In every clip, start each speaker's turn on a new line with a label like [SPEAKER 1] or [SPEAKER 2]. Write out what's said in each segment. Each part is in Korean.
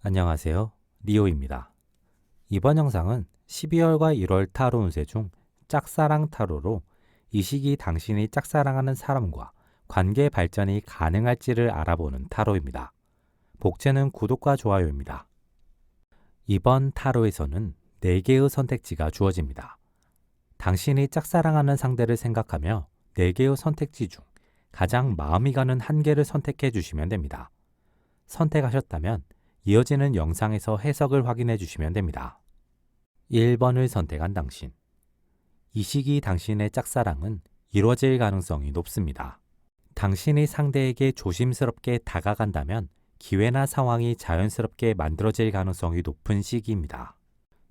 [SPEAKER 1] 안녕하세요. 리오입니다. 이번 영상은 12월과 1월 타로 운세 중 짝사랑 타로로 이 시기 당신이 짝사랑하는 사람과 관계 발전이 가능할지를 알아보는 타로입니다. 복제는 구독과 좋아요입니다. 이번 타로에서는 4개의 선택지가 주어집니다. 당신이 짝사랑하는 상대를 생각하며 4개의 선택지 중 가장 마음이 가는 한 개를 선택해 주시면 됩니다. 선택하셨다면 이어지는 영상에서 해석을 확인해 주시면 됩니다. 1번을 선택한 당신. 이 시기 당신의 짝사랑은 이루어질 가능성이 높습니다. 당신이 상대에게 조심스럽게 다가간다면 기회나 상황이 자연스럽게 만들어질 가능성이 높은 시기입니다.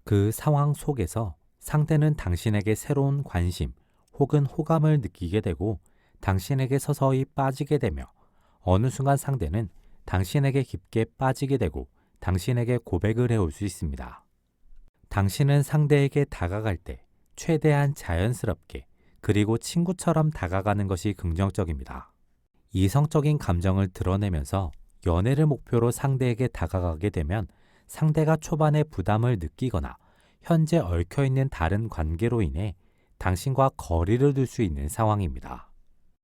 [SPEAKER 1] 그 상황 속에서 상대는 당신에게 새로운 관심 혹은 호감을 느끼게 되고 당신에게 서서히 빠지게 되며 어느 순간 상대는 당신에게 깊게 빠지게 되고 당신에게 고백을 해올 수 있습니다. 당신은 상대에게 다가갈 때 최대한 자연스럽게 그리고 친구처럼 다가가는 것이 긍정적입니다. 이성적인 감정을 드러내면서 연애를 목표로 상대에게 다가가게 되면 상대가 초반에 부담을 느끼거나 현재 얽혀있는 다른 관계로 인해 당신과 거리를 둘 수 있는 상황입니다.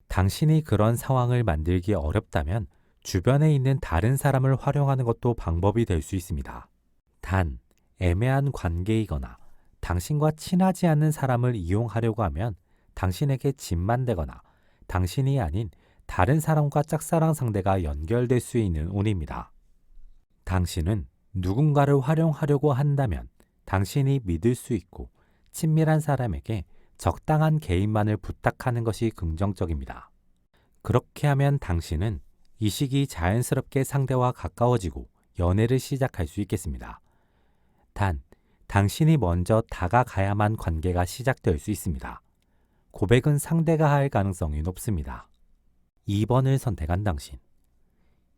[SPEAKER 1] 당신이 그런 상황을 만들기 어렵다면 주변에 있는 다른 사람을 활용하는 것도 방법이 될 수 있습니다. 단, 애매한 관계이거나 당신과 친하지 않는 사람을 이용하려고 하면 당신에게 짐만 되거나 당신이 아닌 다른 사람과 짝사랑 상대가 연결될 수 있는 운입니다. 당신은 누군가를 활용하려고 한다면 당신이 믿을 수 있고 친밀한 사람에게 적당한 개인만을 부탁하는 것이 긍정적입니다. 그렇게 하면 당신은 이 시기 자연스럽게 상대와 가까워지고 연애를 시작할 수 있겠습니다. 단, 당신이 먼저 다가가야만 관계가 시작될 수 있습니다. 고백은 상대가 할 가능성이 높습니다. 2번을 선택한 당신.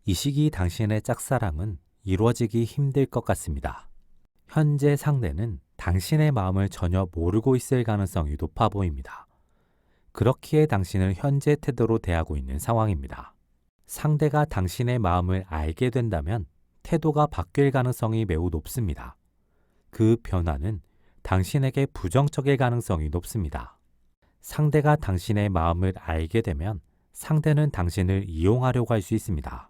[SPEAKER 1] 이 시기 당신의 짝사랑은 이루어지기 힘들 것 같습니다. 현재 상대는 당신의 마음을 전혀 모르고 있을 가능성이 높아 보입니다. 그렇기에 당신을 현재 태도로 대하고 있는 상황입니다. 상대가 당신의 마음을 알게 된다면 태도가 바뀔 가능성이 매우 높습니다. 그 변화는 당신에게 부정적일 가능성이 높습니다. 상대가 당신의 마음을 알게 되면 상대는 당신을 이용하려고 할 수 있습니다.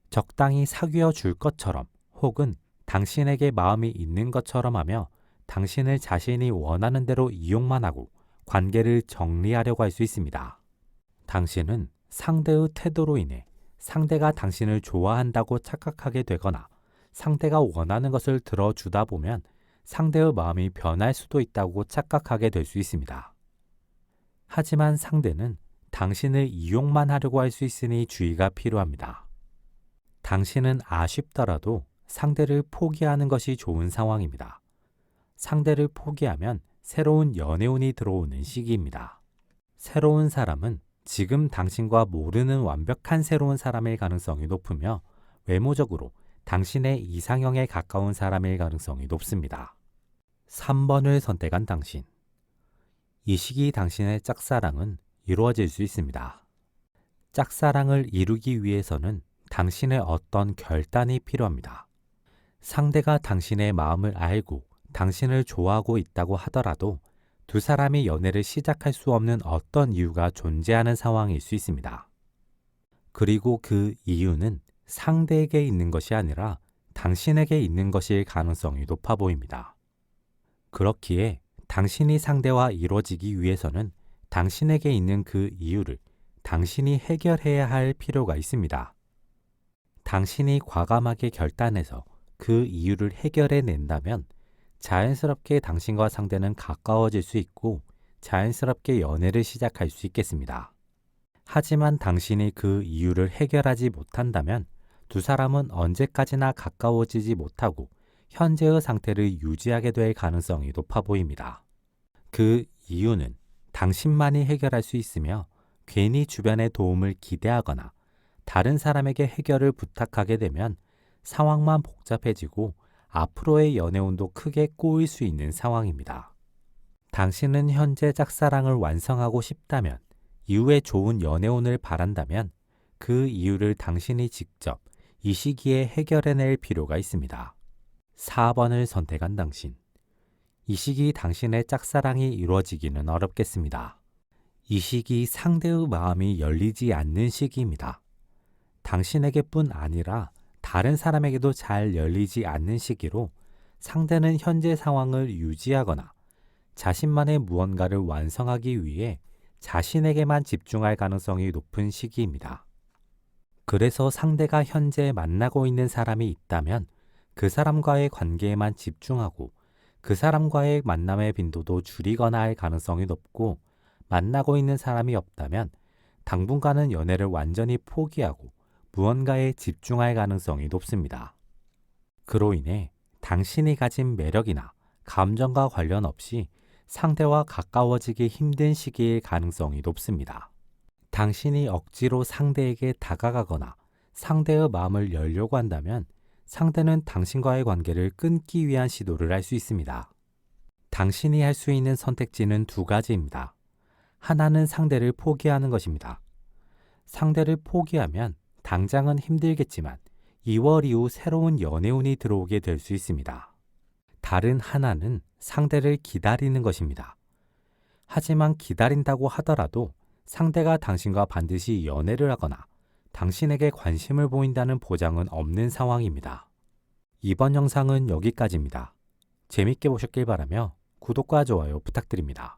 [SPEAKER 1] 적당히 사귀어 줄 것처럼 혹은 당신에게 마음이 있는 것처럼 하며 당신을 자신이 원하는 대로 이용만 하고 관계를 정리하려고 할 수 있습니다. 당신은 상대의 태도로 인해 상대가 당신을 좋아한다고 착각하게 되거나 상대가 원하는 것을 들어주다 보면 상대의 마음이 변할 수도 있다고 착각하게 될 수 있습니다. 하지만 상대는 당신을 이용만 하려고 할 수 있으니 주의가 필요합니다. 당신은 아쉽더라도 상대를 포기하는 것이 좋은 상황입니다. 상대를 포기하면 새로운 연애운이 들어오는 시기입니다. 새로운 사람은 지금 당신과 모르는 완벽한 새로운 사람일 가능성이 높으며 외모적으로 당신의 이상형에 가까운 사람일 가능성이 높습니다. 3번을 선택한 당신. 이 시기 당신의 짝사랑은 이루어질 수 있습니다. 짝사랑을 이루기 위해서는 당신의 어떤 결단이 필요합니다. 상대가 당신의 마음을 알고 당신을 좋아하고 있다고 하더라도 두 사람이 연애를 시작할 수 없는 어떤 이유가 존재하는 상황일 수 있습니다. 그리고 그 이유는 상대에게 있는 것이 아니라 당신에게 있는 것일 가능성이 높아 보입니다. 그렇기에 당신이 상대와 이루어지기 위해서는 당신에게 있는 그 이유를 당신이 해결해야 할 필요가 있습니다. 당신이 과감하게 결단해서 그 이유를 해결해 낸다면 자연스럽게 당신과 상대는 가까워질 수 있고 자연스럽게 연애를 시작할 수 있겠습니다. 하지만 당신이 그 이유를 해결하지 못한다면 두 사람은 언제까지나 가까워지지 못하고 현재의 상태를 유지하게 될 가능성이 높아 보입니다. 그 이유는 당신만이 해결할 수 있으며 괜히 주변의 도움을 기대하거나 다른 사람에게 해결을 부탁하게 되면 상황만 복잡해지고 앞으로의 연애운도 크게 꼬일 수 있는 상황입니다. 당신은 현재 짝사랑을 완성하고 싶다면, 이후에 좋은 연애운을 바란다면 그 이유를 당신이 직접 이 시기에 해결해낼 필요가 있습니다. 4번을 선택한 당신. 이 시기 당신의 짝사랑이 이루어지기는 어렵겠습니다. 이 시기 상대의 마음이 열리지 않는 시기입니다. 당신에게뿐 아니라 다른 사람에게도 잘 열리지 않는 시기로 상대는 현재 상황을 유지하거나 자신만의 무언가를 완성하기 위해 자신에게만 집중할 가능성이 높은 시기입니다. 그래서 상대가 현재 만나고 있는 사람이 있다면 그 사람과의 관계에만 집중하고 그 사람과의 만남의 빈도도 줄이거나 할 가능성이 높고, 만나고 있는 사람이 없다면 당분간은 연애를 완전히 포기하고 무언가에 집중할 가능성이 높습니다. 그로 인해 당신이 가진 매력이나 감정과 관련 없이 상대와 가까워지기 힘든 시기일 가능성이 높습니다. 당신이 억지로 상대에게 다가가거나 상대의 마음을 열려고 한다면 상대는 당신과의 관계를 끊기 위한 시도를 할 수 있습니다. 당신이 할 수 있는 선택지는 두 가지입니다. 하나는 상대를 포기하는 것입니다. 상대를 포기하면 당장은 힘들겠지만 2월 이후 새로운 연애운이 들어오게 될 수 있습니다. 다른 하나는 상대를 기다리는 것입니다. 하지만 기다린다고 하더라도 상대가 당신과 반드시 연애를 하거나 당신에게 관심을 보인다는 보장은 없는 상황입니다. 이번 영상은 여기까지입니다. 재밌게 보셨길 바라며 구독과 좋아요 부탁드립니다.